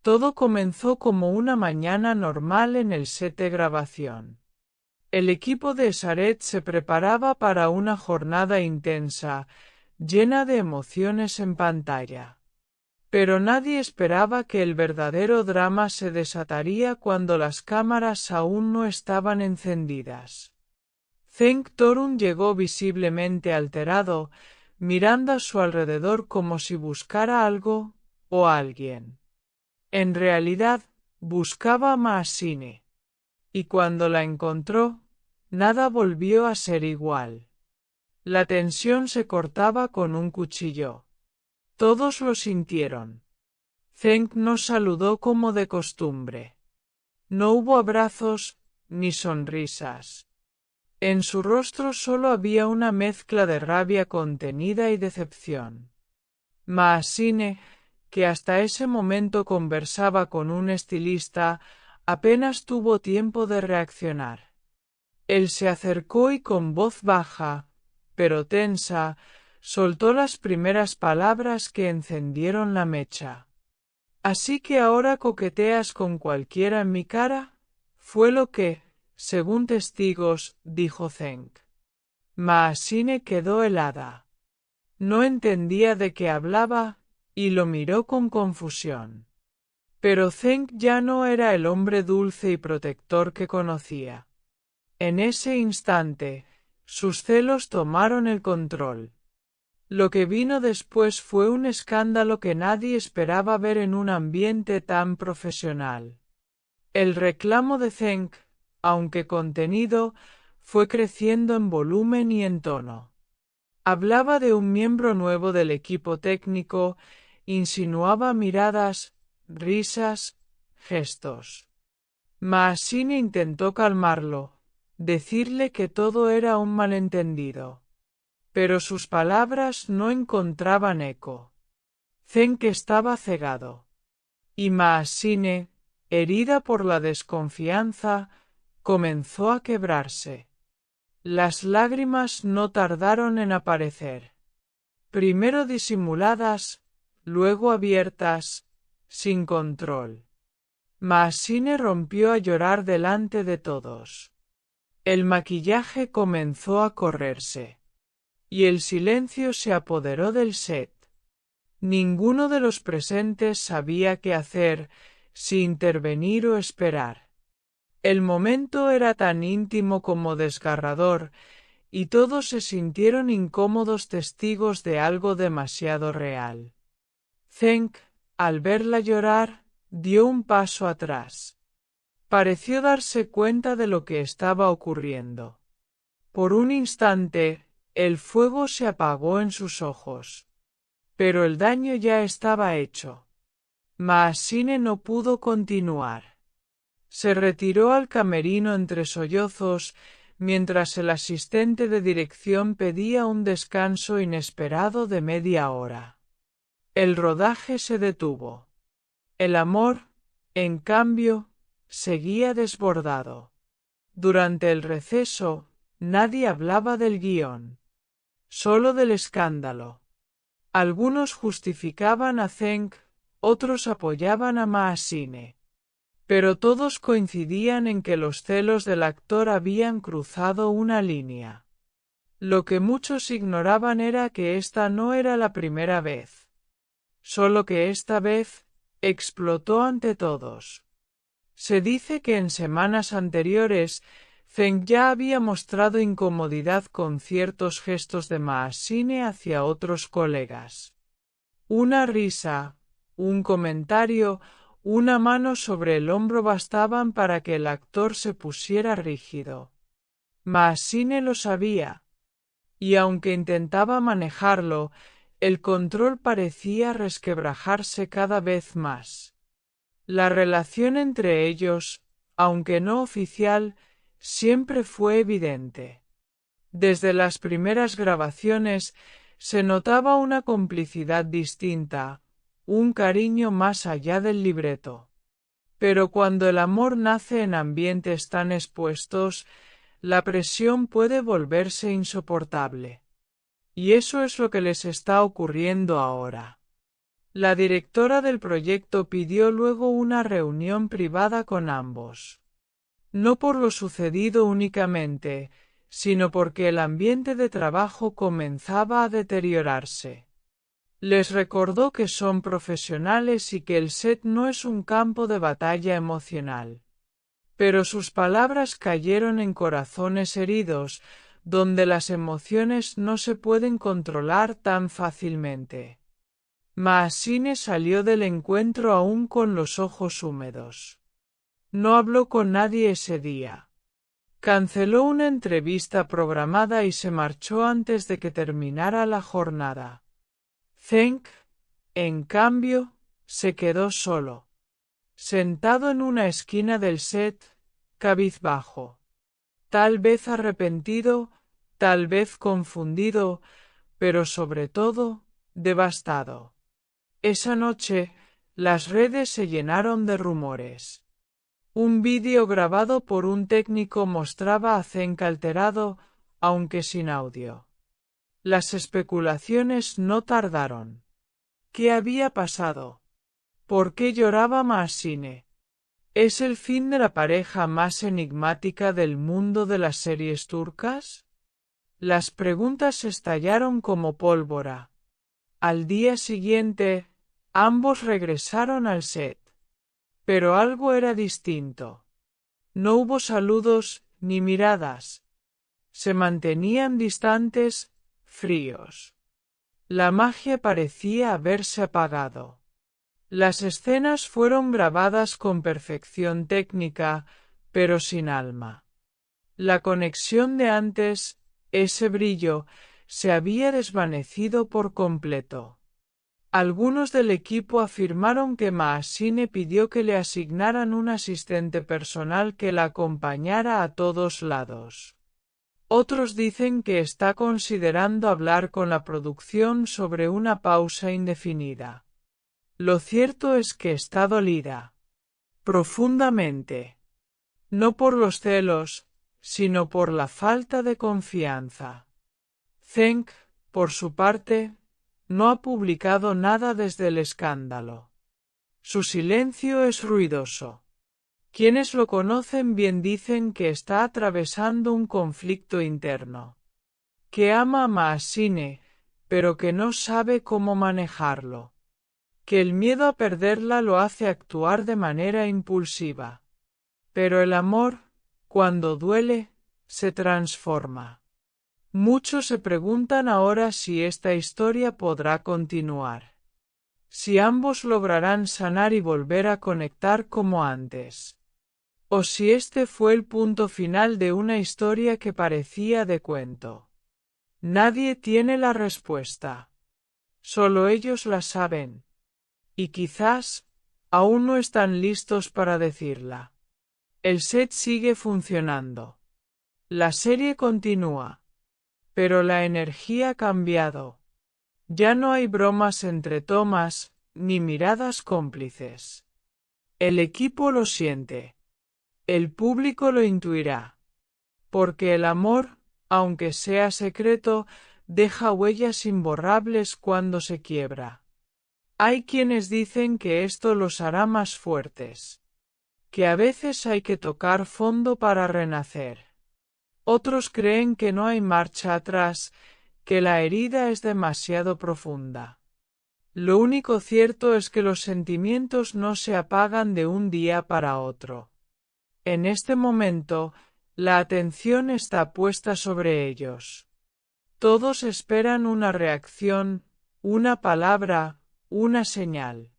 Todo comenzó como una mañana normal en el set de grabación. El equipo de Saret se preparaba para una jornada intensa, llena de emociones en pantalla. Pero nadie esperaba que el verdadero drama se desataría cuando las cámaras aún no estaban encendidas. Cenk Torun llegó visiblemente alterado, mirando a su alrededor como si buscara algo o alguien. En realidad, buscaba a Maasine. Y cuando la encontró, nada volvió a ser igual. La tensión se cortaba con un cuchillo. Todos lo sintieron. Cenk no saludó como de costumbre. No hubo abrazos ni sonrisas. En su rostro solo había una mezcla de rabia contenida y decepción. Maasine, que hasta ese momento conversaba con un estilista, apenas tuvo tiempo de reaccionar. Él se acercó y con voz baja, pero tensa, soltó las primeras palabras que encendieron la mecha. «¿Así que ahora coqueteas con cualquiera en mi cara?» Fue lo que, según testigos, dijo Cenk. Maasine quedó helada. No entendía de qué hablaba, y lo miró con confusión. Pero Cenk ya no era el hombre dulce y protector que conocía. En ese instante, sus celos tomaron el control. Lo que vino después fue un escándalo que nadie esperaba ver en un ambiente tan profesional. El reclamo de Cenk, aunque contenido, fue creciendo en volumen y en tono. Hablaba de un miembro nuevo del equipo técnico, insinuaba miradas, risas, gestos. Maasine intentó calmarlo, decirle que todo era un malentendido. Pero sus palabras no encontraban eco. Cenk estaba cegado. Y Maasine, herida por la desconfianza, comenzó a quebrarse. Las lágrimas no tardaron en aparecer. Primero disimuladas, luego abiertas, sin control. Maasine rompió a llorar delante de todos. El maquillaje comenzó a correrse. Y el silencio se apoderó del set. Ninguno de los presentes sabía qué hacer, si intervenir o esperar. El momento era tan íntimo como desgarrador, y todos se sintieron incómodos testigos de algo demasiado real. Cenk, al verla llorar, dio un paso atrás. Pareció darse cuenta de lo que estaba ocurriendo. Por un instante, el fuego se apagó en sus ojos. Pero el daño ya estaba hecho. Maasine no pudo continuar. Se retiró al camerino entre sollozos, mientras el asistente de dirección pedía un descanso inesperado de media hora. El rodaje se detuvo. El amor, en cambio, seguía desbordado. Durante el receso, nadie hablaba del guión. Solo del escándalo. Algunos justificaban a Cenk, otros apoyaban a Maasine. Pero todos coincidían en que los celos del actor habían cruzado una línea. Lo que muchos ignoraban era que esta no era la primera vez. Solo que esta vez, explotó ante todos. Se dice que en semanas anteriores, Cenk ya había mostrado incomodidad con ciertos gestos de Maasine hacia otros colegas. Una risa, un comentario, una mano sobre el hombro bastaban para que el actor se pusiera rígido. Maasine lo sabía. Y aunque intentaba manejarlo, el control parecía resquebrajarse cada vez más. La relación entre ellos, aunque no oficial, siempre fue evidente. Desde las primeras grabaciones se notaba una complicidad distinta, un cariño más allá del libreto. Pero cuando el amor nace en ambientes tan expuestos, la presión puede volverse insoportable. Y eso es lo que les está ocurriendo ahora. La directora del proyecto pidió luego una reunión privada con ambos. No por lo sucedido únicamente, sino porque el ambiente de trabajo comenzaba a deteriorarse. Les recordó que son profesionales y que el set no es un campo de batalla emocional. Pero sus palabras cayeron en corazones heridos, donde las emociones no se pueden controlar tan fácilmente. Maasine salió del encuentro aún con los ojos húmedos. No habló con nadie ese día. Canceló una entrevista programada y se marchó antes de que terminara la jornada. Zeng, en cambio, se quedó solo, sentado en una esquina del set, cabizbajo. Tal vez arrepentido, tal vez confundido, pero sobre todo, devastado. Esa noche, las redes se llenaron de rumores. Un vídeo grabado por un técnico mostraba a Zeng alterado, aunque sin audio. Las especulaciones no tardaron. ¿Qué había pasado? ¿Por qué lloraba Maasine? ¿Es el fin de la pareja más enigmática del mundo de las series turcas? Las preguntas estallaron como pólvora. Al día siguiente, ambos regresaron al set. Pero algo era distinto. No hubo saludos ni miradas. Se mantenían distantes, fríos. La magia parecía haberse apagado. Las escenas fueron grabadas con perfección técnica, pero sin alma. La conexión de antes, ese brillo, se había desvanecido por completo. Algunos del equipo afirmaron que Maasine pidió que le asignaran un asistente personal que la acompañara a todos lados. Otros dicen que está considerando hablar con la producción sobre una pausa indefinida. Lo cierto es que está dolida. Profundamente. No por los celos, sino por la falta de confianza. Zeng, por su parte, no ha publicado nada desde el escándalo. Su silencio es ruidoso. Quienes lo conocen bien dicen que está atravesando un conflicto interno. Que ama a Maasine, pero que no sabe cómo manejarlo. Que el miedo a perderla lo hace actuar de manera impulsiva. Pero el amor, cuando duele, se transforma. Muchos se preguntan ahora si esta historia podrá continuar. Si ambos lograrán sanar y volver a conectar como antes. O si este fue el punto final de una historia que parecía de cuento. Nadie tiene la respuesta. Solo ellos la saben. Y quizás, aún no están listos para decirla. El set sigue funcionando. La serie continúa. Pero la energía ha cambiado. Ya no hay bromas entre tomas, ni miradas cómplices. El equipo lo siente. El público lo intuirá. Porque el amor, aunque sea secreto, deja huellas imborrables cuando se quiebra. Hay quienes dicen que esto los hará más fuertes. Que a veces hay que tocar fondo para renacer. Otros creen que no hay marcha atrás, que la herida es demasiado profunda. Lo único cierto es que los sentimientos no se apagan de un día para otro. En este momento, la atención está puesta sobre ellos. Todos esperan una reacción, una palabra, una señal.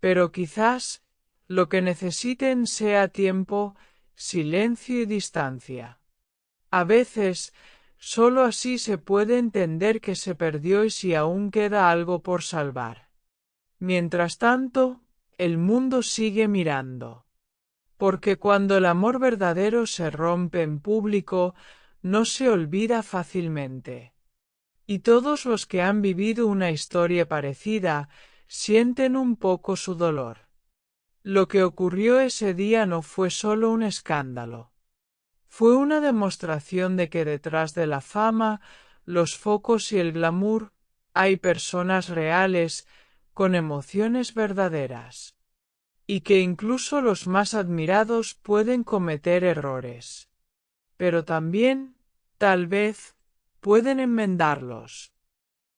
Pero quizás, lo que necesiten sea tiempo, silencio y distancia. A veces, solo así se puede entender que se perdió y si aún queda algo por salvar. Mientras tanto, el mundo sigue mirando. Porque cuando el amor verdadero se rompe en público, no se olvida fácilmente. Y todos los que han vivido una historia parecida, sienten un poco su dolor. Lo que ocurrió ese día no fue solo un escándalo. Fue una demostración de que detrás de la fama, los focos y el glamour, hay personas reales, con emociones verdaderas, y que incluso los más admirados pueden cometer errores. Pero también, tal vez, pueden enmendarlos.